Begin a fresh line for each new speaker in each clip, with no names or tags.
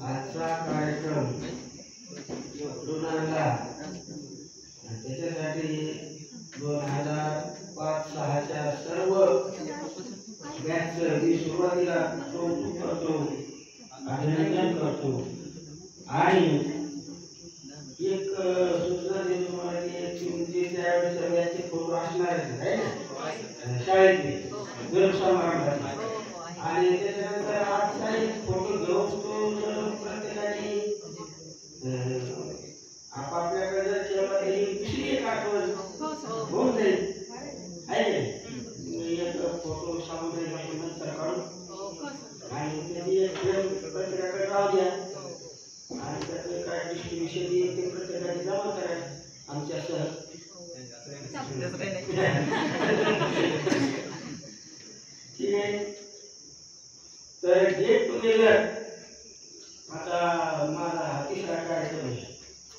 आजचा कार्यक्रम उठून आणला त्याच्यासाठी 2005-06च्या सर्व बॅचचं मी सुरुवातीला कौतुक करतो, अभिनंदन करतो आणि एक सूचना देतो तुम्हाला की तुमचे त्यावेळेस बॅचचे फोटो असणार आहेत शाळेतले गणसमारंभात आणि त्याच्यानंतर आजचा एक फोटो घेऊन तो प्रत्येकाने आपापल्याकडे जर ठेवला तरी दुसरी एक आठवण होऊन जाईल आहे की एक फोटो सामुदायिक आपण नंतर काढू आणि त्याची एक फ्रेम प्रत्येकाकडे राहू द्या आणि त्याचे काय डिस्ट्रीब्युशन ते प्रत्येकाने जमा करा आमच्यासह ठीक आहे. तर गेट टुगेदर आता माझा तिसरा कार्यक्रम आहे.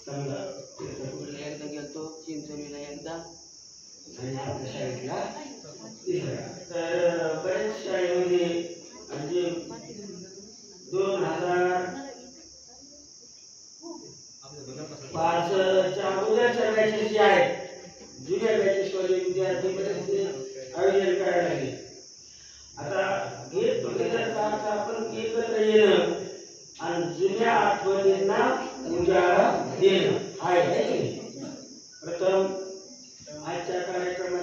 समजा एकदा गेलतो चिंचोलीला एकदा आणि आपल्या शाळेतला तिसरा. तर बरेच शाळेमध्ये म्हणजे 2005च्या अगोदरच्या बॅचेस जे आहेत जुन्या बॅचेसवाले विद्यार्थी बरेच आयोजन करायला लागले. आता गेट टुगेदरचा अर्थ आपण एकत्र येणं आणि जुन्या आठवणींना उजाळा देणं